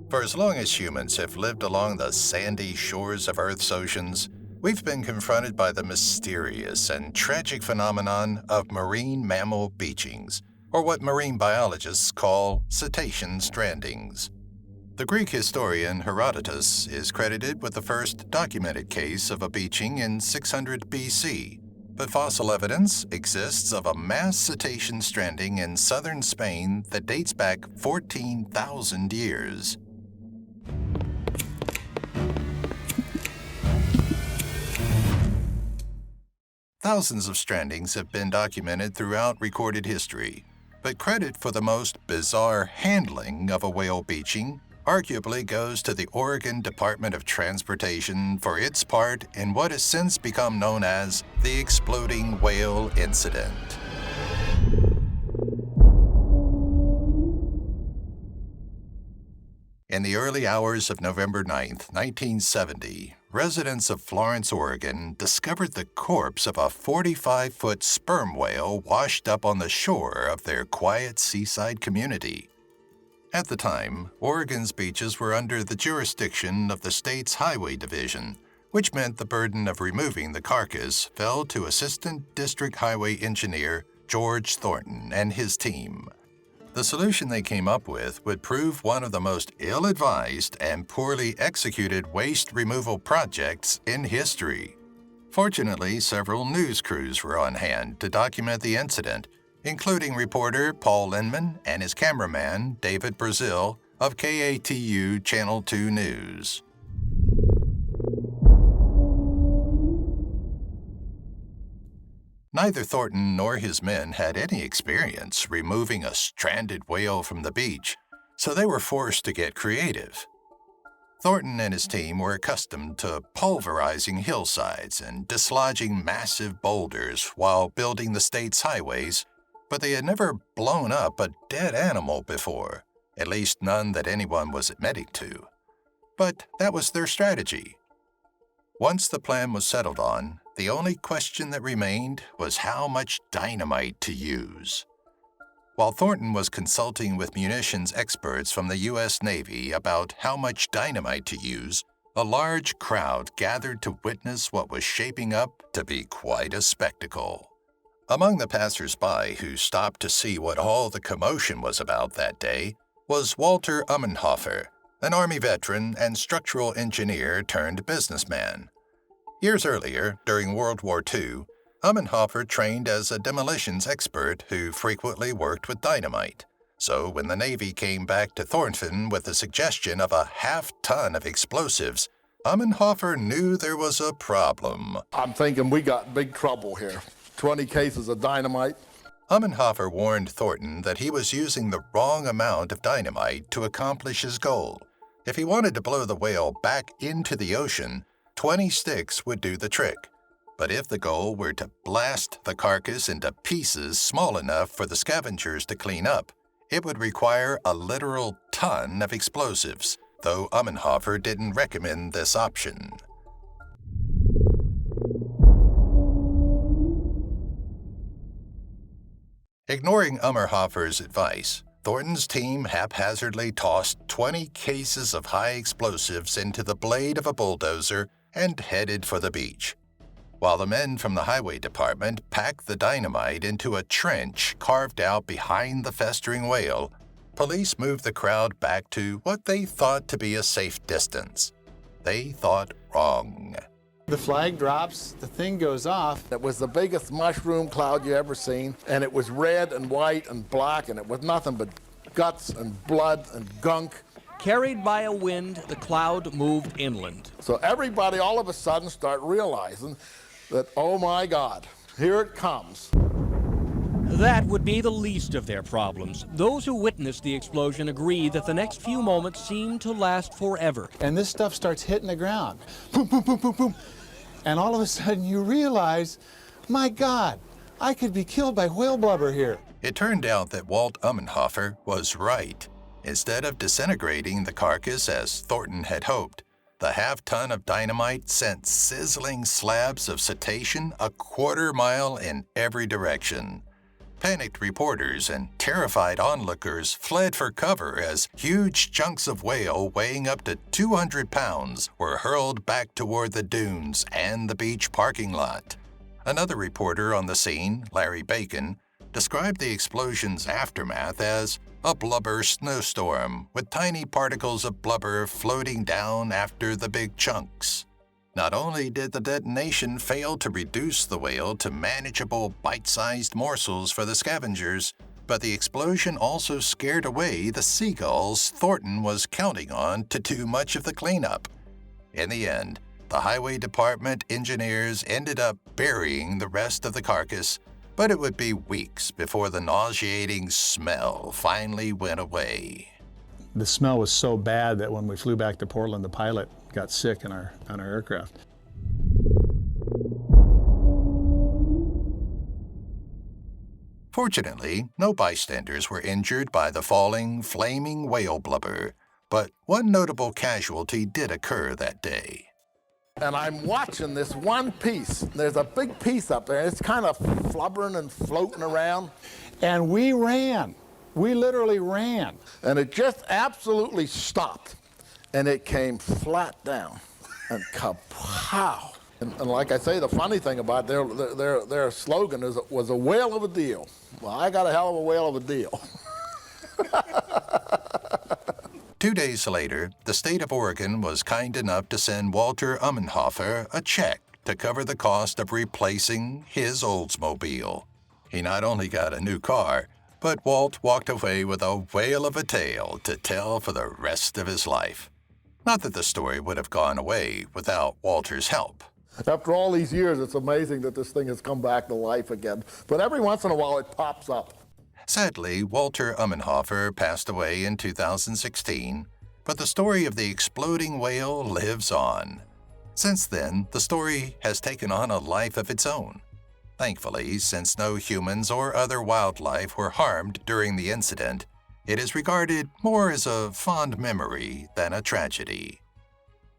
For as long as humans have lived along the sandy shores of Earth's oceans, we've been confronted by the mysterious and tragic phenomenon of marine mammal beachings, or what marine biologists call cetacean strandings. The Greek historian Herodotus is credited with the first documented case of a beaching in 600 BC, but fossil evidence exists of a mass cetacean stranding in southern Spain that dates back 14,000 years. Thousands of strandings have been documented throughout recorded history, but credit for the most bizarre handling of a whale beaching arguably goes to the Oregon Department of Transportation for its part in what has since become known as the exploding whale incident. In the early hours of November 9, 1970, residents of Florence, Oregon discovered the corpse of a 45-foot sperm whale washed up on the shore of their quiet seaside community. At the time, Oregon's beaches were under the jurisdiction of the state's Highway Division, which meant the burden of removing the carcass fell to Assistant District Highway Engineer George Thornton and his team. The solution they came up with would prove one of the most ill-advised and poorly executed waste removal projects in history. Fortunately, several news crews were on hand to document the incident, including reporter Paul Lindman and his cameraman David Brazil of KATU Channel 2 News. Neither Thornton nor his men had any experience removing a stranded whale from the beach, so they were forced to get creative. Thornton and his team were accustomed to pulverizing hillsides and dislodging massive boulders while building the state's highways, but they had never blown up a dead animal before, at least none that anyone was admitting to. But that was their strategy. Once the plan was settled on, the only question that remained was how much dynamite to use. While Thornton was consulting with munitions experts from the U.S. Navy about how much dynamite to use, a large crowd gathered to witness what was shaping up to be quite a spectacle. Among the passers-by who stopped to see what all the commotion was about that day was Walter Ummenhofer, an Army veteran and structural engineer turned businessman. Years earlier, during World War II, Ummenhofer trained as a demolitions expert who frequently worked with dynamite. So when the Navy came back to Thornton with the suggestion of a half-ton of explosives, Ummenhofer knew there was a problem. I'm thinking we got big trouble here. 20 cases of dynamite. Ummenhofer warned Thornton that he was using the wrong amount of dynamite to accomplish his goal. If he wanted to blow the whale back into the ocean, 20 sticks would do the trick. But if the goal were to blast the carcass into pieces small enough for the scavengers to clean up, it would require a literal ton of explosives, though Ummenhofer didn't recommend this option. Ignoring Ummenhofer's advice, Thornton's team haphazardly tossed 20 cases of high explosives into the blade of a bulldozer and headed for the beach. While the men from the highway department packed the dynamite into a trench carved out behind the festering whale, police moved the crowd back to what they thought to be a safe distance. They thought wrong. The flag drops, the thing goes off. It was the biggest mushroom cloud you ever seen, and it was red and white and black, and it was nothing but guts and blood and gunk. Carried by a wind, the cloud moved inland. So everybody all of a sudden start realizing that, oh my God, here it comes. That would be the least of their problems. Those who witnessed the explosion agree that the next few moments seemed to last forever. And this stuff starts hitting the ground. Boom, boom, boom, boom, boom. And all of a sudden you realize, my God, I could be killed by whale blubber here. It turned out that Walt Ummenhofer was right. Instead of disintegrating the carcass as Thornton had hoped, the half-ton of dynamite sent sizzling slabs of cetacean a quarter mile in every direction. Panicked reporters and terrified onlookers fled for cover as huge chunks of whale weighing up to 200 pounds were hurled back toward the dunes and the beach parking lot. Another reporter on the scene, Larry Bacon, described the explosion's aftermath as a blubber snowstorm with tiny particles of blubber floating down after the big chunks. Not only did the detonation fail to reduce the whale to manageable bite-sized morsels for the scavengers, but the explosion also scared away the seagulls Thornton was counting on to do much of the cleanup. In the end, the highway department engineers ended up burying the rest of the carcass, but it would be weeks before the nauseating smell finally went away. The smell was so bad that when we flew back to Portland, the pilot got sick on our aircraft. Fortunately, no bystanders were injured by the falling, flaming whale blubber, but one notable casualty did occur that day. And I'm watching this one piece. There's a big piece up there, and it's kind of flubbering and floating around. And we ran. We literally ran. And it just absolutely stopped. And it came flat down. And kapow. And like I say, the funny thing about their slogan was a whale of a deal. Well, I got a hell of a whale of a deal. 2 days later, the state of Oregon was kind enough to send Walter Ummenhofer a check to cover the cost of replacing his Oldsmobile. He not only got a new car, but Walt walked away with a whale of a tale to tell for the rest of his life. Not that the story would have gone away without Walter's help. After all these years, it's amazing that this thing has come back to life again. But every once in a while, it pops up. Sadly, Walter Ummenhofer passed away in 2016, but the story of the exploding whale lives on. Since then, the story has taken on a life of its own. Thankfully, since no humans or other wildlife were harmed during the incident, it is regarded more as a fond memory than a tragedy.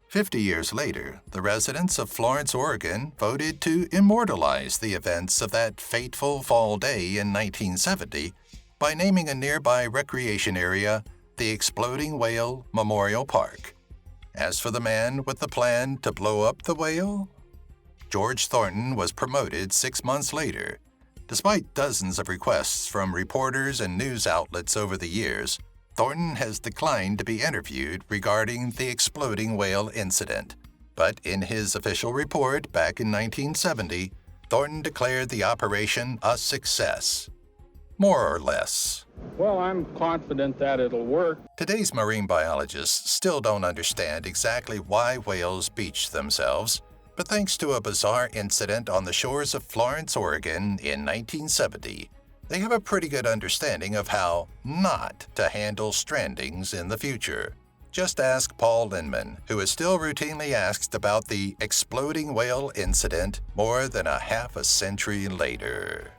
50 years later, the residents of Florence, Oregon voted to immortalize the events of that fateful fall day in 1970 by naming a nearby recreation area the Exploding Whale Memorial Park. As for the man with the plan to blow up the whale, George Thornton was promoted 6 months later. Despite dozens of requests from reporters and news outlets over the years, Thornton has declined to be interviewed regarding the exploding whale incident. But in his official report back in 1970, Thornton declared the operation a success. More or less. Well, I'm confident that it'll work. Today's marine biologists still don't understand exactly why whales beach themselves, but thanks to a bizarre incident on the shores of Florence, Oregon in 1970, they have a pretty good understanding of how not to handle strandings in the future. Just ask Paul Linman, who is still routinely asked about the exploding whale incident more than a half a century later.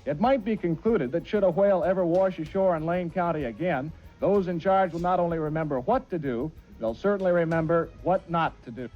It might be concluded that should a whale ever wash ashore in Lane County again, those in charge will not only remember what to do, they'll certainly remember what not to do.